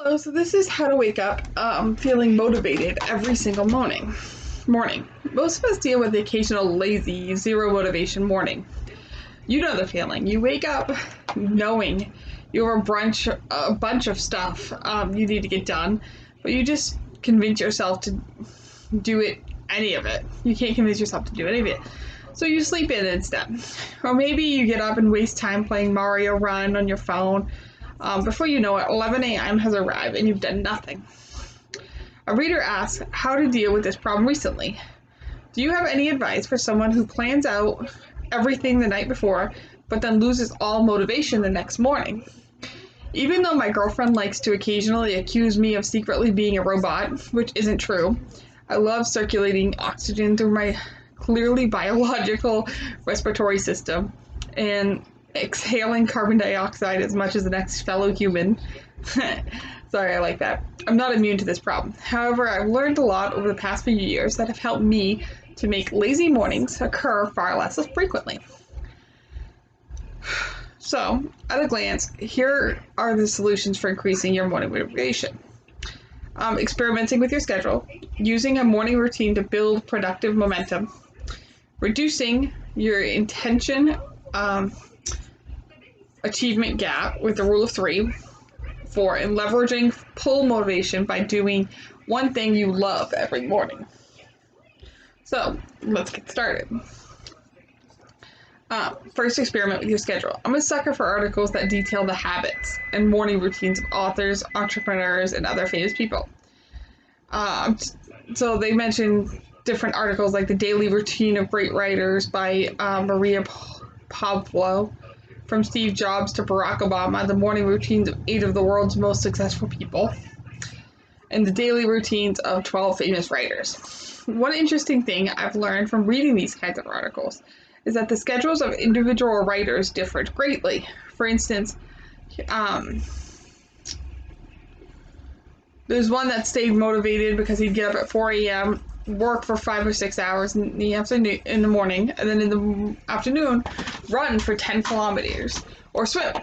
Hello, so this is how to wake up feeling motivated every single morning. Most of us deal with the occasional lazy, zero motivation morning. You know the feeling. You wake up knowing you have a bunch of stuff you need to get done, but you just convince yourself to do any of it. You can't convince yourself to do any of it. So you sleep in instead. Or maybe you get up and waste time playing Mario Run on your phone. Before you know it, 11 a.m. has arrived and you've done nothing. A reader asks how to deal with this problem recently. Do you have any advice for someone who plans out everything the night before, but then loses all motivation the next morning? Even though my girlfriend likes to occasionally accuse me of secretly being a robot, which isn't true, I love circulating oxygen through my clearly biological respiratory system and exhaling carbon dioxide as much as the next fellow human. Sorry, I like that. I'm not immune to this problem. However, I've learned a lot over the past few years that have helped me to make lazy mornings occur far less frequently. So, at a glance, here are the solutions for increasing your morning motivation. Experimenting with your schedule, using a morning routine to build productive momentum, reducing your intention achievement gap with the rule of 3, 4, and leveraging pull motivation by doing one thing you love every morning. So let's get started. First, experiment with your schedule. I'm a sucker for articles that detail the habits and morning routines of authors, entrepreneurs, and other famous people. So they mention different articles like The Daily Routine of Great Writers by Maria Pavlo, From Steve Jobs to Barack Obama, The Morning Routines of 8 of the World's Most Successful People, and The Daily Routines of 12 Famous Writers. One interesting thing I've learned from reading these kinds of articles is that the schedules of individual writers differed greatly. For instance, there's one that stayed motivated because he'd get up at 4 a.m., work for 5 or 6 hours in the morning, and then in the afternoon, run for 10 kilometers or swim.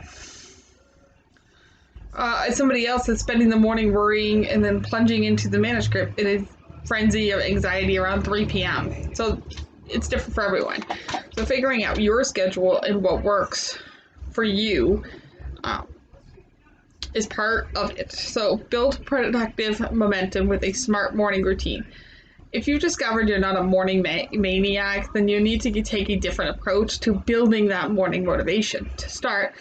Somebody else is spending the morning worrying and then plunging into the manuscript in a frenzy of anxiety around 3 p.m. So it's different for everyone. So figuring out your schedule and what works for you is part of it. So build productive momentum with a smart morning routine. If you've discovered you're not a morning maniac, then you need to take a different approach to building that morning motivation. To start,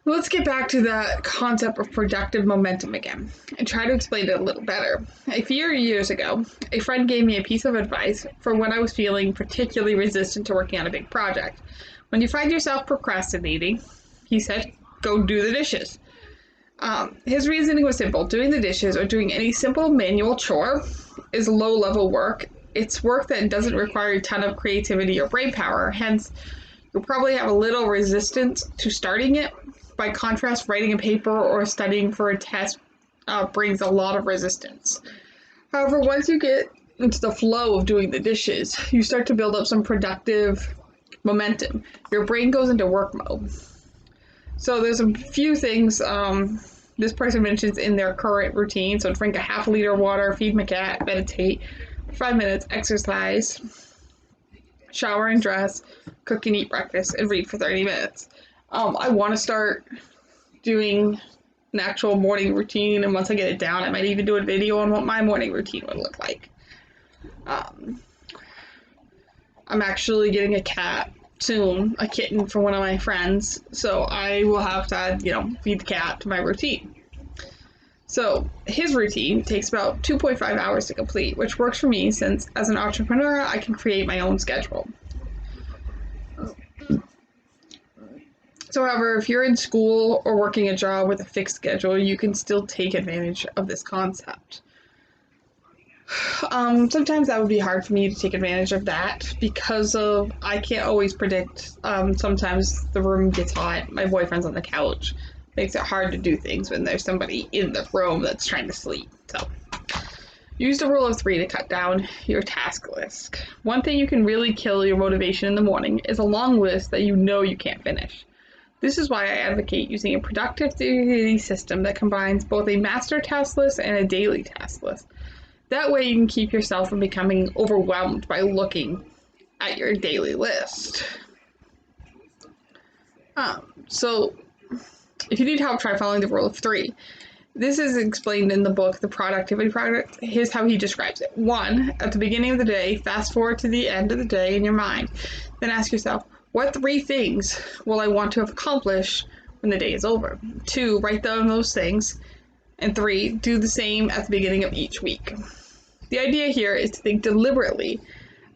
let's get back to the concept of productive momentum again and try to explain it a little better. A few years ago, a friend gave me a piece of advice for when I was feeling particularly resistant to working on a big project. When you find yourself procrastinating, he said, go do the dishes. His reasoning was simple. Doing the dishes or doing any simple manual chore is low-level work. It's work that doesn't require a ton of creativity or brain power. Hence, you'll probably have a little resistance to starting it. By contrast, writing a paper or studying for a test brings a lot of resistance. However, once you get into the flow of doing the dishes, you start to build up some productive momentum. Your brain goes into work mode. So there's a few things this person mentions in their current routine. So drink a half a liter of water, feed my cat, meditate for 5 minutes, exercise, shower and dress, cook and eat breakfast, and read for 30 minutes. I want to start doing an actual morning routine, and once I get it down, I might even do a video on what my morning routine would look like. I'm actually getting a cat soon, a kitten for one of my friends, so I will have to, feed the cat to my routine. So his routine takes about 2.5 hours to complete, which works for me since as an entrepreneur, I can create my own schedule. So however, if you're in school or working a job with a fixed schedule, you can still take advantage of this concept. Sometimes that would be hard for me to take advantage of that because I can't always predict. Sometimes the room gets hot, my boyfriend's on the couch. Makes it hard to do things when there's somebody in the room that's trying to sleep. So use the rule of 3 to cut down your task list. One thing you can really kill your motivation in the morning is a long list that you know you can't finish. This is why I advocate using a productivity system that combines both a master task list and a daily task list. That way you can keep yourself from becoming overwhelmed by looking at your daily list. So if you need help, try following the rule of 3. This is explained in the book, The Productivity Project. Here's how he describes it. 1, at the beginning of the day, fast forward to the end of the day in your mind. Then ask yourself, what 3 things will I want to have accomplished when the day is over? 2, write down those things. And 3, do the same at the beginning of each week. The idea here is to think deliberately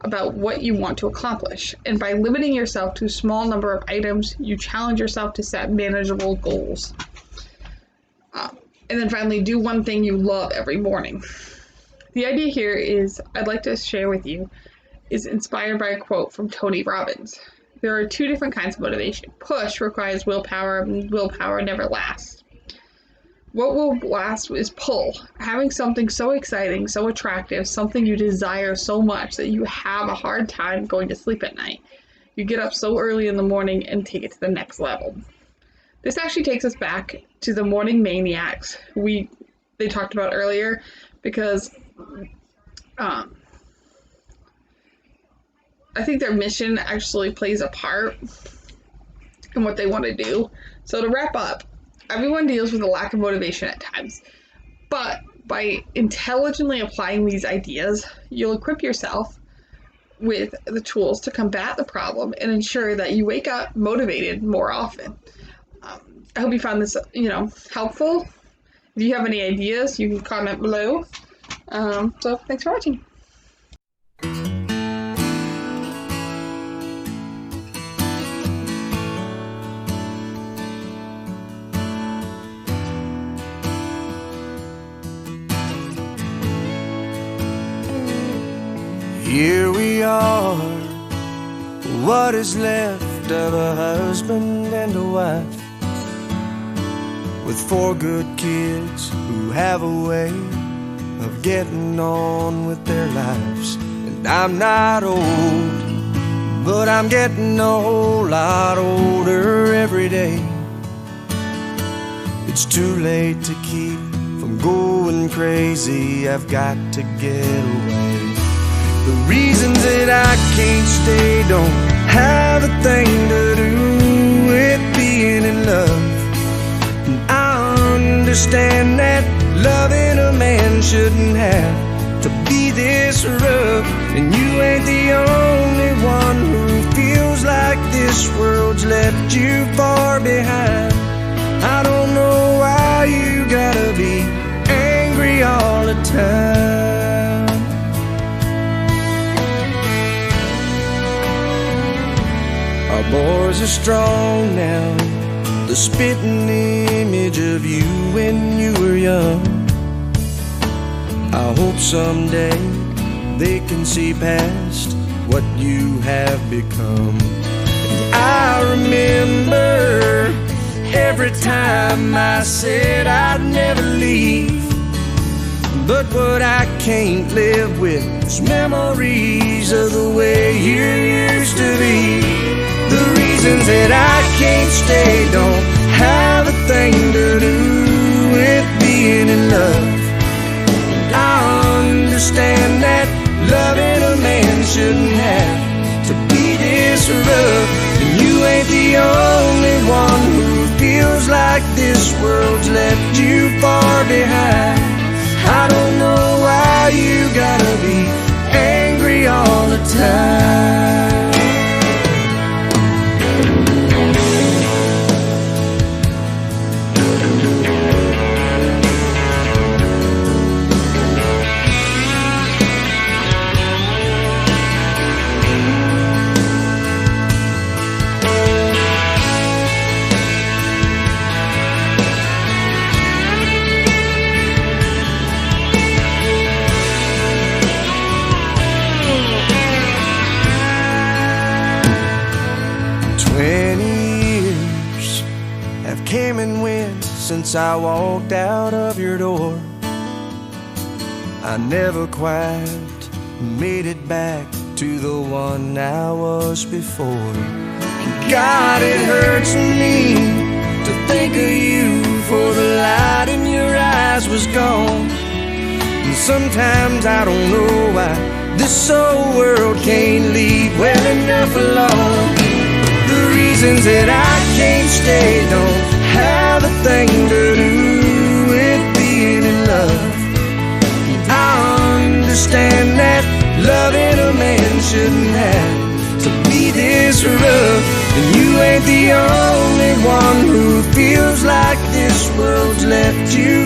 about what you want to accomplish. And by limiting yourself to a small number of items, you challenge yourself to set manageable goals. And then finally, do one thing you love every morning. The idea here is, I'd like to share with you, is inspired by a quote from Tony Robbins. There are 2 different kinds of motivation. Push requires willpower, and willpower never lasts. What will last is pull. Having something so exciting, so attractive, something you desire so much that you have a hard time going to sleep at night. You get up so early in the morning and take it to the next level. This actually takes us back to the morning maniacs they talked about earlier, because I think their mission actually plays a part in what they want to do. So to wrap up, everyone deals with a lack of motivation at times, but by intelligently applying these ideas, you'll equip yourself with the tools to combat the problem and ensure that you wake up motivated more often. I hope you found this, helpful. If you have any ideas, you can comment below. So thanks for watching. Here we are, what is left of a husband and a wife, with 4 good kids who have a way of getting on with their lives. And I'm not old, but I'm getting a whole lot older every day. It's too late to keep from going crazy, I've got to get away. The reasons that I can't stay don't have a thing to do with being in love. And I understand that loving a man shouldn't have to be this rough. And you ain't the only one who feels like this world's left you far behind. I don't know why you gotta be angry all the time. Our boys are strong now, the spitting image of you when you were young. I hope someday they can see past what you have become. And I remember every time I said I'd never leave, but what I can't live with is memories of the way you used to be. The reasons that I can't stay don't have a thing to do with being in love. I understand that loving a man shouldn't have to be this rough. And you ain't the only one who feels like this world's left you far behind. I don't know why you gotta be angry all the time. Came and went since I walked out of your door. I never quite made it back to the one I was before. God, it hurts me to think of you, for the light in your eyes was gone. And sometimes I don't know why this old world can't leave well enough alone. The reasons that I can't stay don't have a thing to do with being in love. I understand that loving a man shouldn't have to be this rough. And you ain't the only one who feels like this world's left you